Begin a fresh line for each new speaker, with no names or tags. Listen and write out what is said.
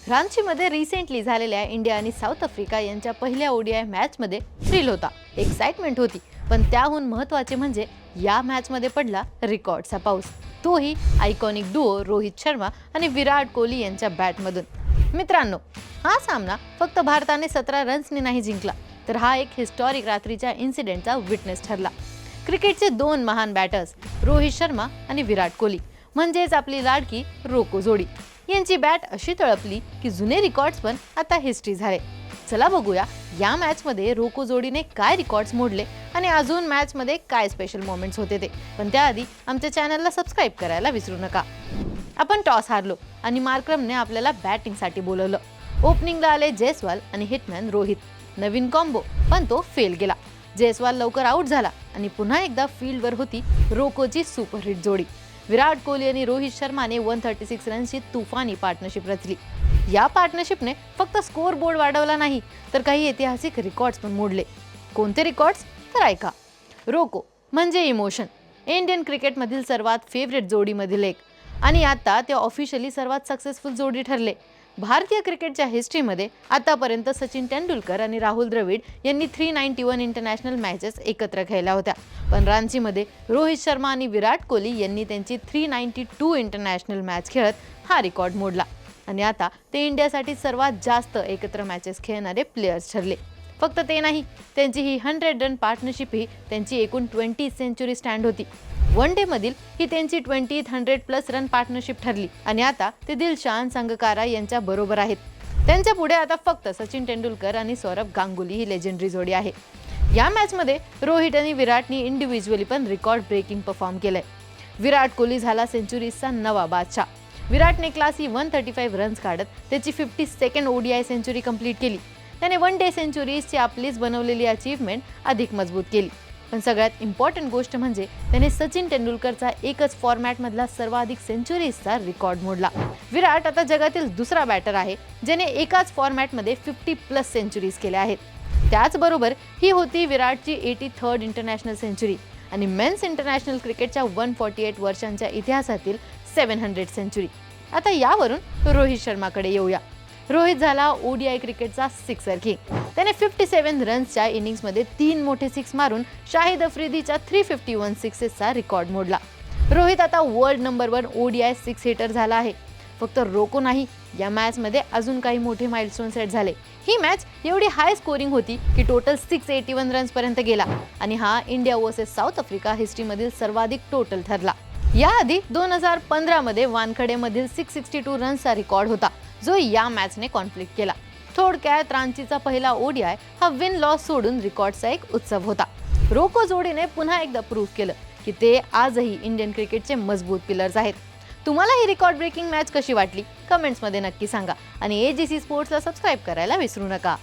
रांचीमध्ये recently झालेल्या India आणि south Africa यांच्या पहिल्या ओडीआय मॅचमध्ये थ्रिल होता, एक्साइटमेंट होती, पण त्याहून महत्त्वाचे म्हणजे या मॅचमध्ये पडला रेकॉर्डचा पाऊस, तोही आयकॉनिक डुओ रोहित शर्मा आणि विराट कोहली यांच्या बॅटमधून। मित्रांनो, हा सामना फक्त भारताने 17 रन्सनी नाही जिंकला, तर हा एक हिस्टॉरिक रात्रीच्या इन्सिडेंटचा विटनेस ठरला। क्रिकेटचे दोन महान बॅटर्स रोहित शर्मा आणि विराट कोहली म्हणजेच आपली लाडकी रोको जोडी यांची बॅट अशी तळपली की जुने रेकॉर्ड्स पण आता हिस्ट्री झाले। चला बघूया या मॅचमध्ये रोको जोडीने काय रेकॉर्ड्स मोडले आणि अजून मॅचमध्ये काय स्पेशल मोमेंट्स होते ते। पण त्याआधी आमच्या चॅनलला सबस्क्राईब करायला विसरू नका। आपण टॉस हारलो आणि मार्क्रमने आपल्याला बॅटिंगसाठी बोलवलं। ओपनिंगला आले जयस्वाल आणि हिटमॅन रोहित, नवीन कॉम्बो, पण तो फेल गेला। जयस्वाल लवकर आउट झाला आणि पुन्हा एकदा फील्डवर होती रोकोची सुपरहिट जोडी। विराट कोहली आणि रोहित शर्माने 136 रन्सची तुफानी पार्टनरशिप रचली। या पार्टनरशिपने फक्त स्कोर बोर्ड वाढवला नाही, तर काही ऐतिहासिक रेकॉर्ड्स पण मोडले। कोणते रेकॉर्ड्स तर ऐका। रोको म्हणजे इमोशन, इंडियन क्रिकेटमधील सर्वात फेवरेट जोडीमधील एक, आणि आता ते ऑफिशियली सर्वात सक्सेसफुल जोडी ठरले। भारतीय क्रिकेटच्या हिस्ट्रीमध्ये आतापर्यंत सचिन तेंडुलकर आणि राहुल द्रविड यांनी 391 इंटरनॅशनल मॅचेस एकत्र खेळल्या होत्या, पण रांचीमध्ये रोहित शर्मा आणि विराट कोहली यांनी त्यांची 392 इंटरनॅशनल मॅच खेळत हा रेकॉर्ड मोडला आणि आता ते इंडियासाठी सर्वात जास्त एकत्र मॅचेस खेळणारे प्लेयर्स ठरले। फक्त ते नाही, त्यांची ही 100 रन पार्टनरशिप ही त्यांची एकूण 20 सेंचुरी स्टँड होती। वन डे मधील ही त्यांची 100+ रन पार्टनरशिप ठरली आणि आता ते दिलशान संगकारा यांच्या बरोबर आहेत। त्यांच्या पुढे आता फक्त सचिन तेंडुलकर आणि सौरभ गांगुली ही लेजेंडरी जोडी आहे। या मॅचमध्ये रोहित आणि विराटनी इंडिव्हिज्युअली पण रेकॉर्ड ब्रेकिंग परफॉर्म केलंय। विराट कोहली झाला सेंचुरीजचा नवा बादशाह। विराटने क्लासी 135 रन्स काढत त्याची 52nd ओडीआय सेंचुरी कंप्लीट केली। त्याने वन डे सेंचुरीजची आपलीच बनवलेली अचीवमेंट अधिक मजबूत केली। पण सगळ्यात इम्पॉर्टंट गोष्ट म्हणजे त्याने सचिन तेंडुलकरचा एकच फॉर्मॅटमधला सर्वाधिक सेंचुरीजचा रेकॉर्ड मोडला। विराट आता जगातील दुसरा बॅटर आहे ज्याने एकाच फॉर्मॅटमध्ये 50+ सेंचुरीज केल्या आहेत। त्याचबरोबर ही होती विराटची 83rd इंटरनॅशनल सेंचुरी आणि मेन्स इंटरनॅशनल क्रिकेटच्या 148 वर्षांच्या इतिहासातील 700 सेंचुरी। आता यावरून रोहित शर्माकडे येऊया। रोहित झाला ओडीआय क्रिकेटचा सिक्सर किंग। त्याने 57 रन्सच्या इनिंग्समध्ये 3 मोठे सिक्स मारून शाहिद आफ्रिदीच्या 351 सिक्सेसचा रेकॉर्ड मोडला। रोहित आता world number 1 ODI six hitter झाला आहे। फक्त रोको नाही, या मॅचमध्ये अजून काही मोठे माइलस्टोन सेट झाले। ही मॅच एवढी हाय स्कोरिंग होती की टोटल 681 रन्स पर्यंत गेला आणि हा इंडिया वर्सेस साऊथ आफ्रिका हिस्ट्रीमधील सर्वाधिक टोटल ठरला। याआधी 2015 मध्ये वानखडेमधील 662 रन्सचा रेकॉर्ड होता, जो या मॅचने कॉन्फ्लिक्ट केला। थोडक्यात रांचीचा पहिला ओडीआय हा विन लॉस सोडून रेकॉर्डचा एक उत्सव होता। रोको जोडीने पुन्हा एकदा प्रूव्ह केलं की ते आजही इंडियन क्रिकेटचे मजबूत पिलर्स आहेत। तुम्हाला ही रेकॉर्ड ब्रेकिंग मॅच कशी वाटली कमेंट्समध्ये नक्की सांगा आणि एजीसी स्पोर्ट्सला सबस्क्राईब करायला विसरू नका।